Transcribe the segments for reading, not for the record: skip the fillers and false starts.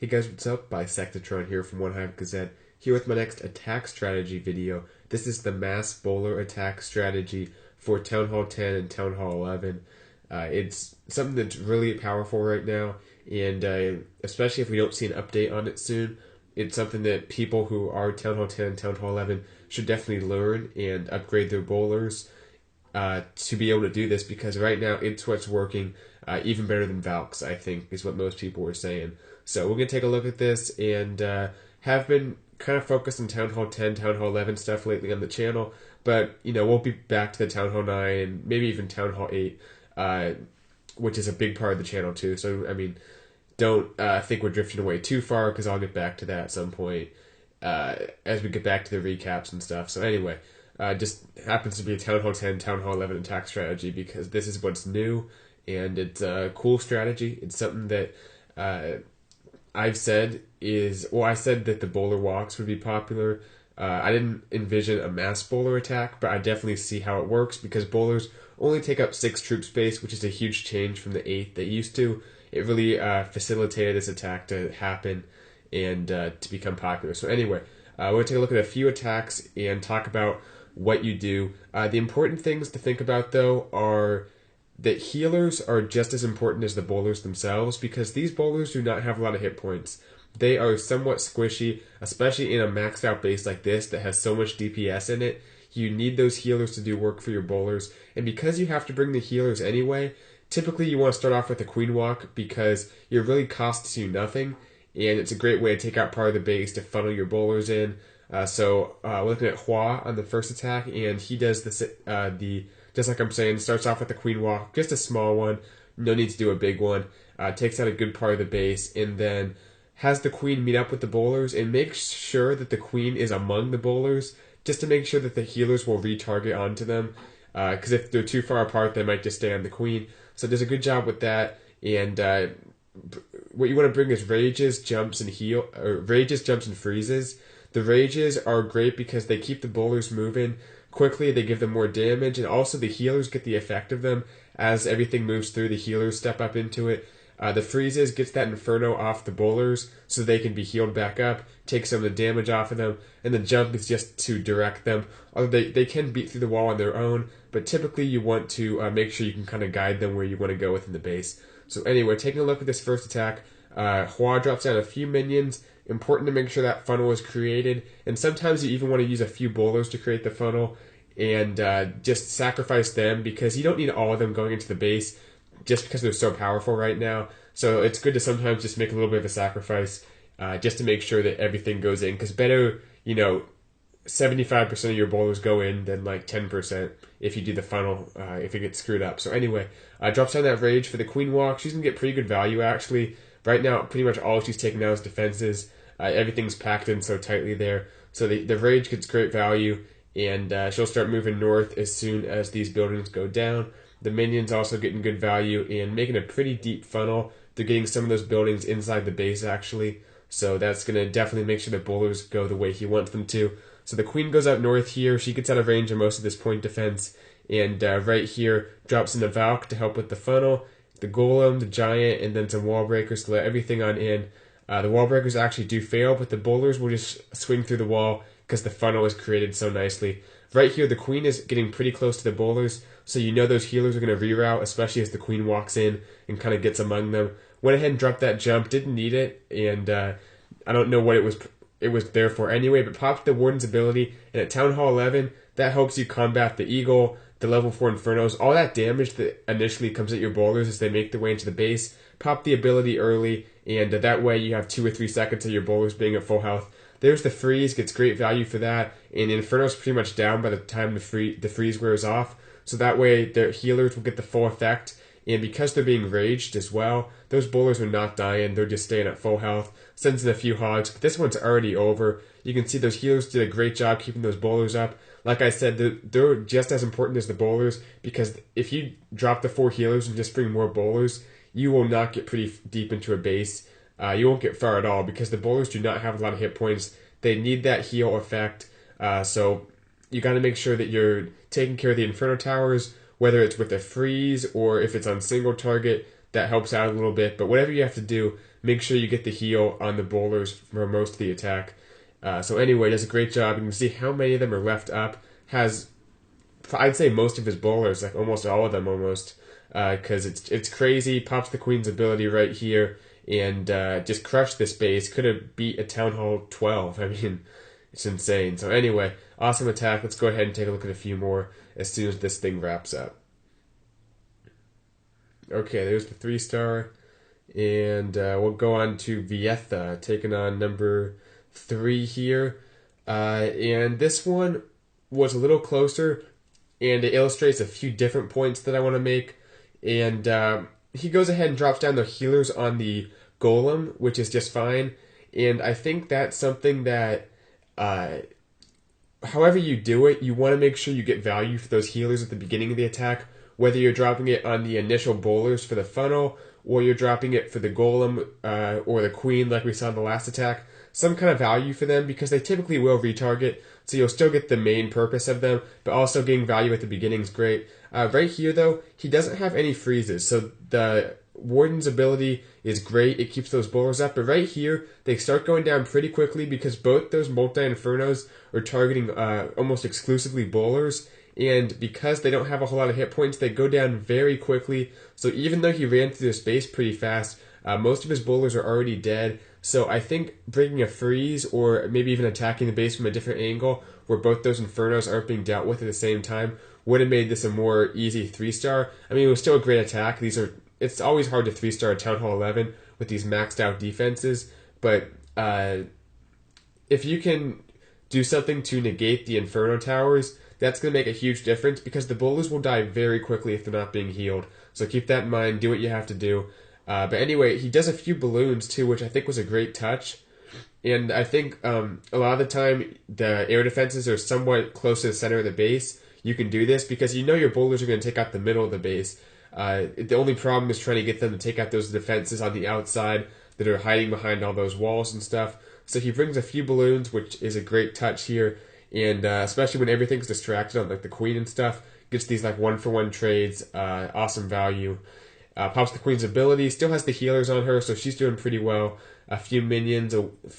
Hey guys, what's up? Bisectatron here from One Hive Gazette, here with my next attack strategy video. This is the mass bowler attack strategy for Town Hall 10 and Town Hall 11. It's something that's really powerful right now, and especially if we don't see an update on it soon, it's something that people who are Town Hall 10 and Town Hall 11 should definitely learn and upgrade their bowlers to be able to do this, because right now it's what's working even better than Valks, I think, is what most people were saying. So we're going to take a look at this, and have been kind of focused on Town Hall 10, Town Hall 11 stuff lately on the channel, but, you know, we'll be back to the Town Hall 9 and maybe even Town Hall 8, which is a big part of the channel too. So, I mean, don't think we're drifting away too far, because I'll get back to that at some point as we get back to the recaps and stuff. So anyway, just happens to be a Town Hall 10, Town Hall 11 attack strategy, because this is what's new, and it's a cool strategy. It's something that I've said is, well, I said that the bowler walks would be popular. I didn't envision a mass bowler attack, but I definitely see how it works, because bowlers only take up 6 troop space, which is a huge change from the 8 they used to. It really facilitated this attack to happen and to become popular. So anyway, we're going to take a look at a few attacks and talk about what you do. The important things to think about, though, are that healers are just as important as the bowlers themselves, because these bowlers do not have a lot of hit points. They are somewhat squishy, especially in a maxed out base like this that has so much DPS in it. You need those healers to do work for your bowlers, and because you have to bring the healers anyway, typically you want to start off with the Queen Walk, because it really costs you nothing, and it's a great way to take out part of the base to funnel your bowlers in. So we're looking at Hua on the first attack, and he does this, just like I'm saying, starts off with the Queen Walk, just a small one, no need to do a big one, takes out a good part of the base, and then has the Queen meet up with the bowlers and makes sure that the Queen is among the bowlers, just to make sure that the healers will retarget onto them, because if they're too far apart, they might just stay on the Queen. So does a good job with that, and what you want to bring is rages, jumps, and rages, jumps, and freezes. The rages are great because they keep the bowlers moving quickly, they give them more damage, and also the healers get the effect of them. As everything moves through, the healers step up into it. The freezes gets that inferno off the bowlers so they can be healed back up, take some of the damage off of them, and the jump is just to direct them. Although they can beat through the wall on their own, but typically you want to make sure you can kind of guide them where you want to go within the base. So anyway, taking a look at this first attack, Hua drops down a few minions. Important to make sure that funnel is created, and sometimes you even want to use a few bowlers to create the funnel, and just sacrifice them, because you don't need all of them going into the base just because they're so powerful right now. So it's good to sometimes just make a little bit of a sacrifice just to make sure that everything goes in, because better, 75% of your bowlers go in than like 10% if you do the funnel, if it gets screwed up. So anyway, drops down that rage for the Queen Walk. She's going to get pretty good value, actually. Right now, pretty much all she's taking now is defenses. Everything's packed in so tightly there. So the rage gets great value, and she'll start moving north as soon as these buildings go down. The minions also getting good value and making a pretty deep funnel. They're getting some of those buildings inside the base, actually. So that's going to definitely make sure the bowlers go the way he wants them to. So the Queen goes out north here. She gets out of range of most of this point defense. And right here, drops in the Valk to help with the funnel, the Golem, the Giant, and then some wall breakers to let everything on in. The wall breakers actually do fail, but the bowlers will just swing through the wall because the funnel is created so nicely. Right here, the Queen is getting pretty close to the bowlers, so you know those healers are going to reroute, especially as the Queen walks in and kind of gets among them. Went ahead and dropped that jump, didn't need it, and I don't know what it was there for anyway, but popped the Warden's ability, and at Town Hall 11, that helps you combat the Eagle, the level 4 Infernos, all that damage that initially comes at your bowlers as they make their way into the base. Pop the ability early, and that way you have 2 or 3 seconds of your bowlers being at full health. There's the freeze, gets great value for that, and Inferno's pretty much down by the time the freeze wears off, so that way their healers will get the full effect, and because they're being raged as well, those bowlers are not dying, they're just staying at full health. Sends in a few hogs, but this one's already over. You can see those healers did a great job keeping those bowlers up. Like I said, they're just as important as the bowlers, because if you drop the 4 healers and just bring more bowlers, you will not get pretty deep into a base. You won't get far at all, because the bowlers do not have a lot of hit points. They need that heal effect, so you got to make sure that you're taking care of the Inferno Towers, whether it's with a freeze or if it's on single target, that helps out a little bit. But whatever you have to do, make sure you get the heal on the bowlers for most of the attack. So anyway, does a great job. You can see how many of them are left up. Has, I'd say, most of his bowlers, like almost all of them almost, because it's crazy. Pops the Queen's ability right here and just crushed this base. Could have beat a Town Hall 12. I mean, it's insane. So anyway, awesome attack. Let's go ahead and take a look at a few more as soon as this thing wraps up. Okay, there's the 3-star. And we'll go on to Th10, taking on number 3 here. And this one was a little closer, and it illustrates a few different points that I want to make. And he goes ahead and drops down the healers on the golem, which is just fine. And I think that's something that, however you do it, you want to make sure you get value for those healers at the beginning of the attack, whether you're dropping it on the initial bowlers for the funnel, or you're dropping it for the golem or the queen like we saw in the last attack. Some kind of value for them, because they typically will retarget, so you'll still get the main purpose of them, but also getting value at the beginning is great. Right here, though, he doesn't have any freezes, so the Warden's ability is great. It keeps those bowlers up, but right here, they start going down pretty quickly because both those multi-infernos are targeting almost exclusively bowlers, and because they don't have a whole lot of hit points, they go down very quickly. So even though he ran through the space pretty fast, most of his bowlers are already dead. So I think bringing a freeze, or maybe even attacking the base from a different angle, where both those infernos aren't being dealt with at the same time, would have made this a more easy 3-star. I mean, it was still a great attack. It's always hard to 3-star a Town Hall 11 with these maxed out defenses, but if you can do something to negate the Inferno Towers, that's going to make a huge difference, because the bowlers will die very quickly if they're not being healed. So keep that in mind, do what you have to do. But anyway, he does a few balloons too, which I think was a great touch. And I think a lot of the time, the air defenses are somewhat close to the center of the base. You can do this because you know your bowlers are going to take out the middle of the base. The only problem is trying to get them to take out those defenses on the outside that are hiding behind all those walls and stuff. So he brings a few balloons, which is a great touch here. And especially when everything's distracted on like the queen and stuff, gets these like 1-for-1 trades, awesome value. Pops the queen's ability, still has the healers on her, so she's doing pretty well. A few minions,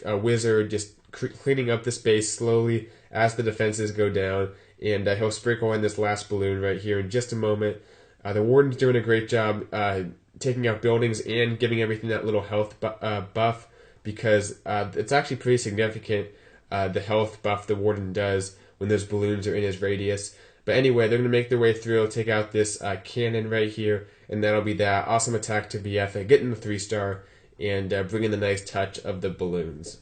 a wizard, just cleaning up the space slowly as the defenses go down. And he'll sprinkle in this last balloon right here in just a moment. The warden's doing a great job taking out buildings and giving everything that little health buff, because it's actually pretty significant. The health buff the warden does when those balloons are in his radius. But anyway, they're going to make their way through, take out this cannon right here, and that'll be that. Awesome attack to Th10, getting the 3-star, and bringing the nice touch of the balloons.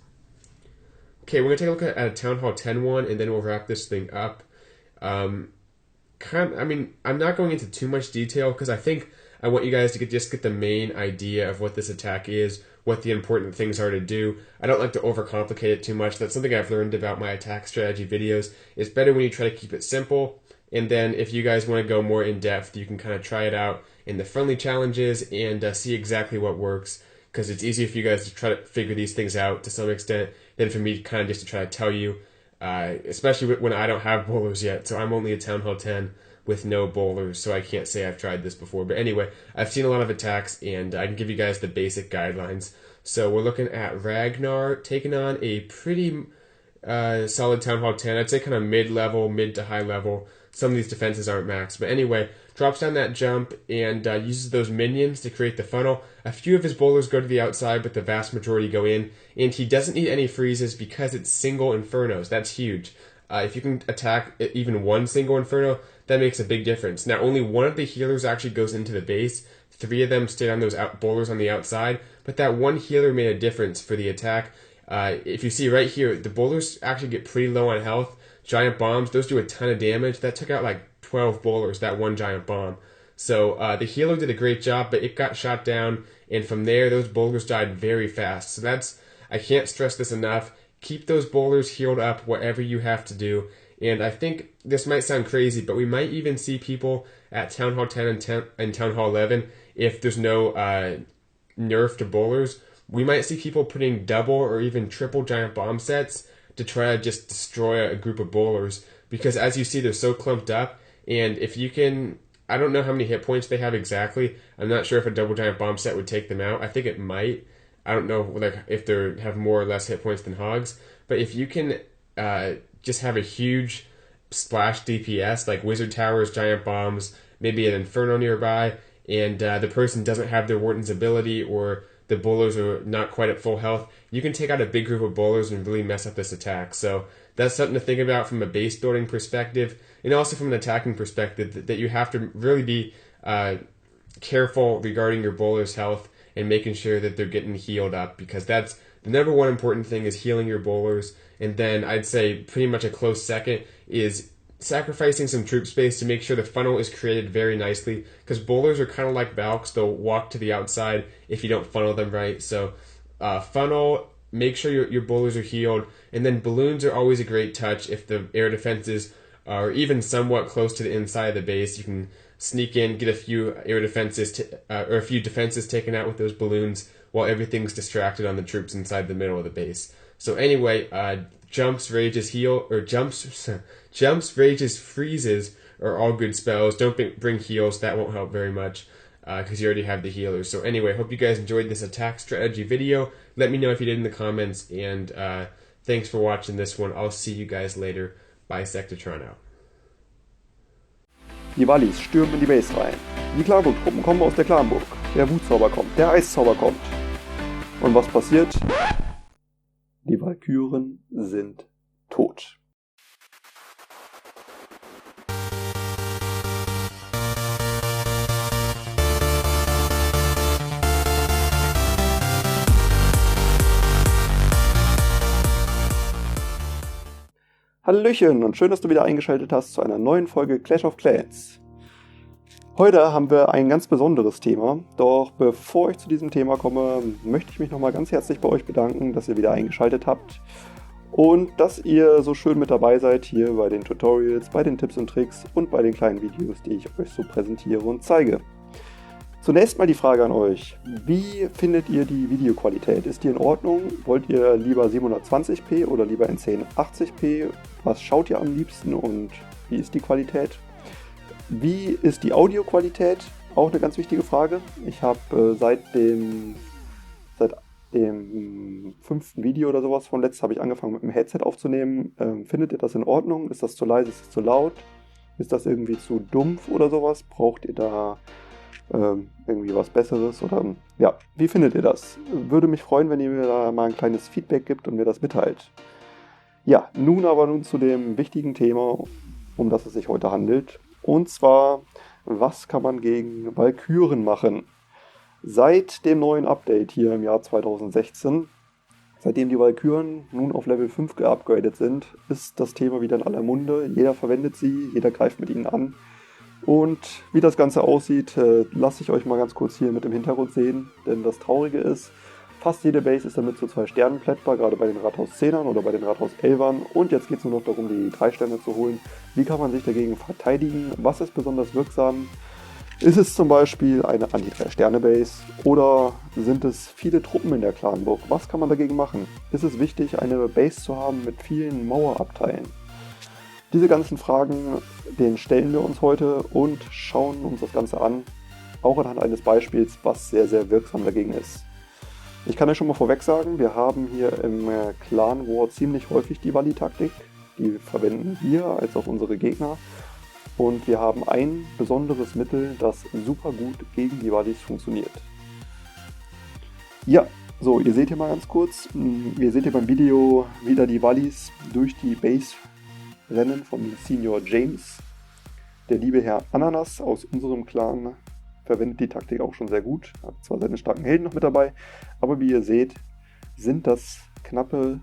Okay, we're going to take a look at a Town Hall 10 one, and then we'll wrap this thing up. I'm not going into too much detail, because I think I want you guys to just get the main idea of what this attack is, what the important things are to do. I don't like to overcomplicate it too much. That's something I've learned about my attack strategy videos. It's better when you try to keep it simple, and then if you guys want to go more in depth, you can kind of try it out in the friendly challenges and see exactly what works, because it's easier for you guys to try to figure these things out to some extent than for me kind of just to try to tell you, especially when I don't have bowlers yet. So I'm only a Town Hall 10 with no bowlers, so I can't say I've tried this before. But anyway, I've seen a lot of attacks, and I can give you guys the basic guidelines. So we're looking at Ragnar taking on a pretty solid Town Hall 10. I'd say kind of mid-level, mid to high level. Some of these defenses aren't maxed. But anyway, drops down that jump and uses those minions to create the funnel. A few of his bowlers go to the outside, but the vast majority go in. And he doesn't need any freezes because it's single Infernos. That's huge. If you can attack even one single Inferno, that makes a big difference. Now, only one of the healers actually goes into the base. 3 of them stayed on those bowlers on the outside, but that one healer made a difference for the attack. If you see right here, the bowlers actually get pretty low on health. Giant bombs, those do a ton of damage. That took out like 12 bowlers, that one giant bomb. So the healer did a great job, but it got shot down, and from there, those bowlers died very fast. So I can't stress this enough. Keep those bowlers healed up, whatever you have to do. And I think this might sound crazy, but we might even see people at Town Hall 10 and Town Hall 11, if there's no nerf to bowlers, we might see people putting double or even triple giant bomb sets to try to just destroy a group of bowlers. Because as you see, they're so clumped up, and if you can, I don't know how many hit points they have exactly. I'm not sure if a double giant bomb set would take them out. I think it might. I don't know like if they have more or less hit points than hogs, but if you can just have a huge splash DPS like wizard towers, giant bombs, maybe an inferno nearby, and the person doesn't have their warden's ability or the bowlers are not quite at full health, you can take out a big group of bowlers and really mess up this attack. So that's something to think about from a base building perspective, and also from an attacking perspective, that you have to really be careful regarding your bowler's health and making sure that they're getting healed up, because that's the number one important thing is healing your bowlers. And then I'd say pretty much a close second is sacrificing some troop space to make sure the funnel is created very nicely, because bowlers are kind of like Valks. They'll walk to the outside if you don't funnel them right. So funnel, make sure your bowlers are healed, and then balloons are always a great touch if the air defenses are even somewhat close to the inside of the base. You can sneak in, get a few air defenses or a few defenses taken out with those balloons while everything's distracted on the troops inside the middle of the base. So anyway, jumps, rages, heal, or jumps, rages, freezes are all good spells. Don't bring heals, that won't help very much because you already have the healers. So anyway, hope you guys enjoyed this attack strategy video. Let me know if you did in the comments, and thanks for watching this one. I'll see you guys later. Bye, Th10 out. Die Wallis stürmen in die Base rein. Die Clanburg-Truppen kommen aus der Clanburg. Der Wutzauber kommt, der Eiszauber kommt. Und was passiert? Die Walküren sind tot. Hallöchen und schön, dass du wieder eingeschaltet hast zu einer neuen Folge Clash of Clans. Heute haben wir ein ganz besonderes Thema, doch bevor ich zu diesem Thema komme, möchte ich mich nochmal ganz herzlich bei euch bedanken, dass ihr wieder eingeschaltet habt und dass ihr so schön mit dabei seid hier bei den Tutorials, bei den Tipps und Tricks und bei den kleinen Videos, die ich euch so präsentiere und zeige. Zunächst mal die Frage an euch, wie findet ihr die Videoqualität? Ist die in Ordnung? Wollt ihr lieber 720p oder lieber in 1080p? Was schaut ihr am liebsten und wie ist die Qualität? Wie ist die Audioqualität? Auch eine ganz wichtige Frage. Ich habe seit dem 5. Video oder sowas von letztem habe ich angefangen mit dem Headset aufzunehmen. Findet ihr das in Ordnung? Ist das zu leise? Ist das zu laut? Ist das irgendwie zu dumpf oder sowas? Braucht ihr da irgendwie was Besseres? Oder ja, wie findet ihr das? Würde mich freuen, wenn ihr mir da mal ein kleines Feedback gibt und mir das mitteilt. Ja, nun zu dem wichtigen Thema, um das es sich heute handelt. Und zwar, was kann man gegen Walküren machen? Seit dem neuen Update hier im Jahr 2016, seitdem die Walküren nun auf Level 5 geupgradet sind, ist das Thema wieder in aller Munde. Jeder verwendet sie, jeder greift mit ihnen an. Und wie das Ganze aussieht, lasse ich euch mal ganz kurz hier mit dem Hintergrund sehen. Denn das Traurige ist, fast jede Base ist damit zu 2 Sternen plättbar, gerade bei den Rathaus 10ern oder bei den Rathaus 11ern. Und jetzt geht es nur noch darum, die 3 Sterne zu holen. Wie kann man sich dagegen verteidigen? Was ist besonders wirksam? Ist es zum Beispiel eine Anti-3-Sterne-Base oder sind es viele Truppen in der Clanburg? Was kann man dagegen machen? Ist es wichtig, eine Base zu haben mit vielen Mauerabteilen? Diese ganzen Fragen, denen stellen wir uns heute und schauen uns das Ganze an, auch anhand eines Beispiels, was sehr, sehr wirksam dagegen ist. Ich kann euch schon mal vorweg sagen, wir haben hier im Clan War ziemlich häufig die Walli-Taktik. Die verwenden wir als auch unsere Gegner. Und wir haben ein besonderes Mittel, das super gut gegen die Wallis funktioniert. Ja, so, ihr seht hier mal ganz kurz, ihr seht hier beim Video wieder die Wallis durch die Base rennen von Senior James. Der liebe Herr Ananas aus unserem Clan verwendet die Taktik auch schon sehr gut, hat zwar seine starken Helden noch mit dabei, aber wie ihr seht, sind das knappe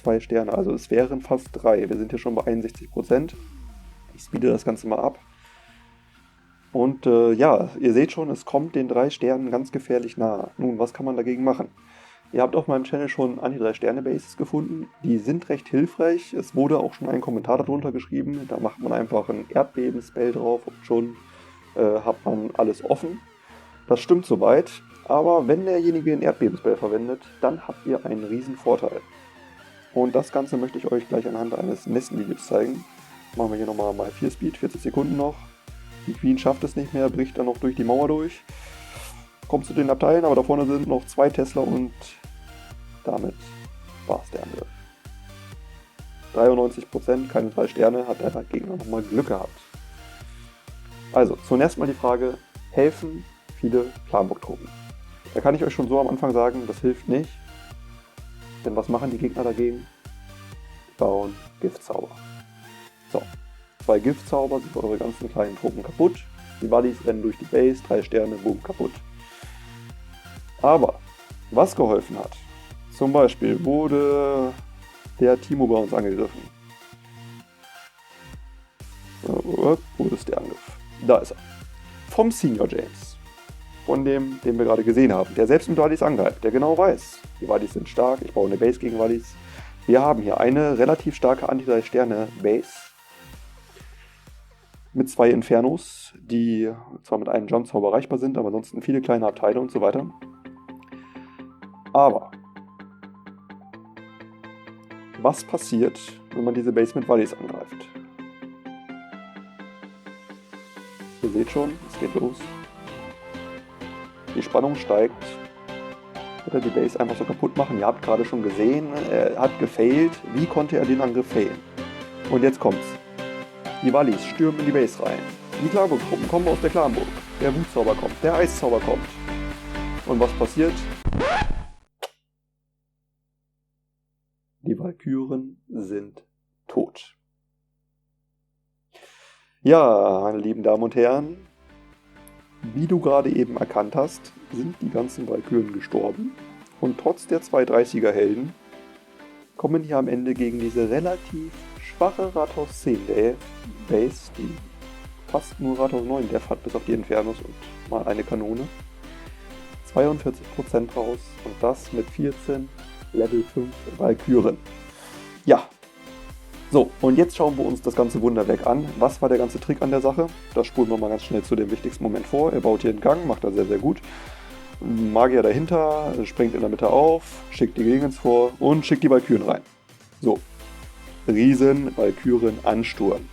2 Sterne, also es wären fast 3. Wir sind hier schon bei 61%. Ich speede das Ganze mal ab. Und ja, ihr seht schon, es kommt den 3 Sternen ganz gefährlich nahe. Nun, was kann man dagegen machen? Ihr habt auf meinem Channel schon Anti-3-Sterne-Bases gefunden. Die sind recht hilfreich. Es wurde auch schon ein Kommentar darunter geschrieben. Da macht man einfach ein Erdbeben-Spell drauf und schon hat man alles offen. Das stimmt soweit. Aber wenn derjenige ein Erdbeben-Spell verwendet, dann habt ihr einen riesen Vorteil. Und das Ganze möchte ich euch gleich anhand eines nächsten Videos zeigen. Machen wir hier nochmal mal 4 Speed, 40 Sekunden noch. Die Queen schafft es nicht mehr, bricht dann noch durch die Mauer durch. kommst du zu den Abteilen, aber da vorne sind noch 2 Tesla und damit war es der Angriff. 93%, keine 3 Sterne, hat der Gegner nochmal Glück gehabt. Also, zunächst mal die Frage, helfen viele Planburg-Truppen? Da kann ich euch schon so am Anfang sagen, das hilft nicht. Denn was machen die Gegner dagegen? Die bauen Giftzauber. So, 2 Giftzauber sind eure ganzen kleinen Truppen kaputt. Die Wallis rennen durch die Base, 3 Sterne, boom, kaputt. Aber, was geholfen hat, zum Beispiel wurde der Timo bei uns angegriffen. Wo ist der Angriff? Da ist er. Vom Senior James. Von dem, den wir gerade gesehen haben. Der selbst mit Wallis angreift. Der genau weiß, die Wallis sind stark, ich baue eine Base gegen Wallis. Wir haben hier eine relativ starke Anti-3-Sterne-Base. Mit 2 Infernos, die zwar mit einem Jump-Zauber erreichbar sind, aber ansonsten viele kleine Abteile und so weiter. Aber was passiert, wenn man diese Base mit Wallis angreift? Ihr seht schon, es geht los. Die Spannung steigt. Wird er die Base einfach so kaputt machen? Ihr habt gerade schon gesehen, er hat gefailt. Wie konnte er den Angriff failen? Und jetzt kommt's. Die Wallis stürmen in die Base rein. Die Klarburg-Truppen kommen aus der Klarburg. Der Wutzauber kommt, der Eiszauber kommt. Und was passiert? Die Walküren sind tot. Ja, meine lieben Damen und Herren, wie du gerade eben erkannt hast, sind die ganzen Walküren gestorben. Und trotz der 2 30er Helden kommen hier am Ende gegen diese relativ schwache Rathaus 10 Base, die fast nur Rathaus 9 Def hat, bis auf die Infernos und mal eine Kanone. 42% raus und das mit 14 Level 5 Walküren. Ja, so, und jetzt schauen wir uns das ganze Wunderwerk an. Was war der ganze Trick an der Sache? Das spulen wir mal ganz schnell zu dem wichtigsten Moment vor. Er baut hier einen Gang, macht das sehr, sehr gut. Magier dahinter, springt in der Mitte auf, schickt die Gegens vor und schickt die Walküren rein. So, Riesen, Walküren, Ansturm.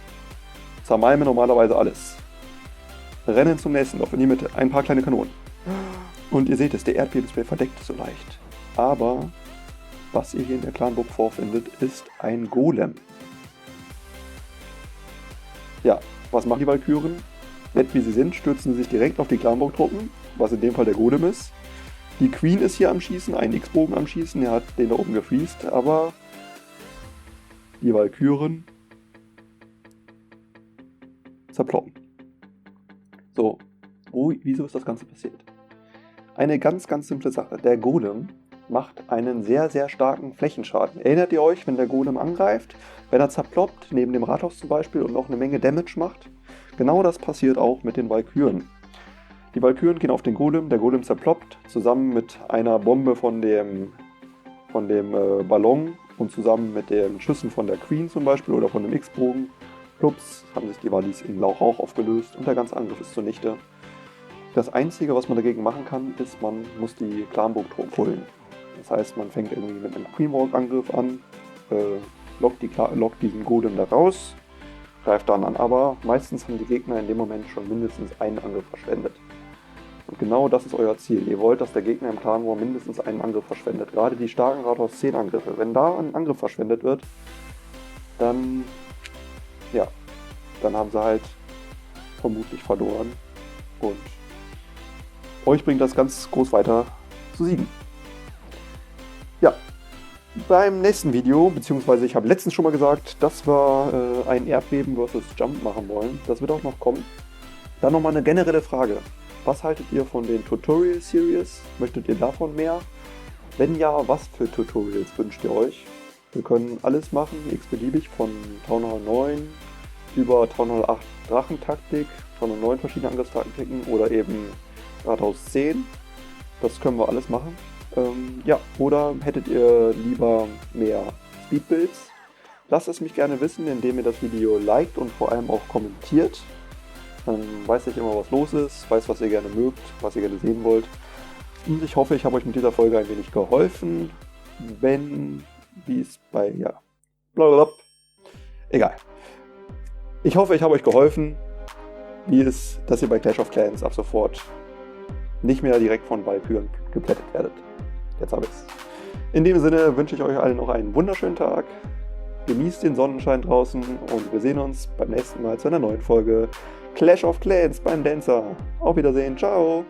Zermalme normalerweise alles. Rennen zum nächsten Dorf in die Mitte, ein paar kleine Kanonen. Und ihr seht es, der Erdbebenspray verdeckt es so leicht. Aber was ihr hier in der Clanburg vorfindet, ist ein Golem. Ja, was machen die Walküren? Nett wie sie sind, stürzen sie sich direkt auf die Clanburg-Truppen, was in dem Fall der Golem ist. Die Queen ist hier am Schießen, ein X-Bogen am Schießen, er hat den da oben gefriest, aber die Walküren zerploppen. So, wieso ist das Ganze passiert? Eine ganz, ganz simple Sache. Der Golem macht einen sehr, sehr starken Flächenschaden. Erinnert ihr euch, wenn der Golem angreift, wenn er zerploppt, neben dem Rathaus zum Beispiel, und noch eine Menge Damage macht? Genau das passiert auch mit den Walküren. Die Walküren gehen auf den Golem, der Golem zerploppt, zusammen mit einer Bombe von dem Ballon und zusammen mit den Schüssen von der Queen zum Beispiel oder von dem X-Bogen. Plups, haben sich die Wallis in Rauch aufgelöst und der ganze Angriff ist zunichte. Das Einzige, was man dagegen machen kann, ist, man muss die Clanburg-Truppen holen. Das heißt, man fängt irgendwie mit einem Queenwalk-Angriff an, lockt diesen Golem da raus, greift dann an. Aber meistens haben die Gegner in dem Moment schon mindestens einen Angriff verschwendet. Und genau das ist euer Ziel. Ihr wollt, dass der Gegner im Clan War mindestens einen Angriff verschwendet. Gerade die starken Rathaus 10 Angriffe. Wenn da ein Angriff verschwendet wird, dann haben sie halt vermutlich verloren. Und euch bringt das ganz groß weiter zu siegen. Ja, beim nächsten Video, beziehungsweise ich habe letztens schon mal gesagt, dass wir ein Erdbeben versus Jump machen wollen. Das wird auch noch kommen. Dann nochmal eine generelle Frage. Was haltet ihr von den Tutorial-Series? Möchtet ihr davon mehr? Wenn ja, was für Tutorials wünscht ihr euch? Wir können alles machen, x-beliebig, von Town Hall 9 über Town Hall 8 Drachentaktik, Town Hall 9 verschiedene Angriffstaktiken oder eben Rathaus 10. Das können wir alles machen. Oder hättet ihr lieber mehr Speedbuilds? Lasst es mich gerne wissen, indem ihr das Video liked und vor allem auch kommentiert. Dann weiß ich immer, was los ist, weiß, was ihr gerne mögt, was ihr gerne sehen wollt. Und ich hoffe, ich habe euch mit dieser Folge ein wenig geholfen. Egal. Ich hoffe, ich habe euch geholfen, dass ihr bei Clash of Clans ab sofort nicht mehr direkt von Walküren geplättet werdet. Jetzt habe ich es. In dem Sinne wünsche ich euch allen noch einen wunderschönen Tag. Genießt den Sonnenschein draußen und wir sehen uns beim nächsten Mal zu einer neuen Folge Clash of Clans beim Dancer. Auf Wiedersehen, ciao!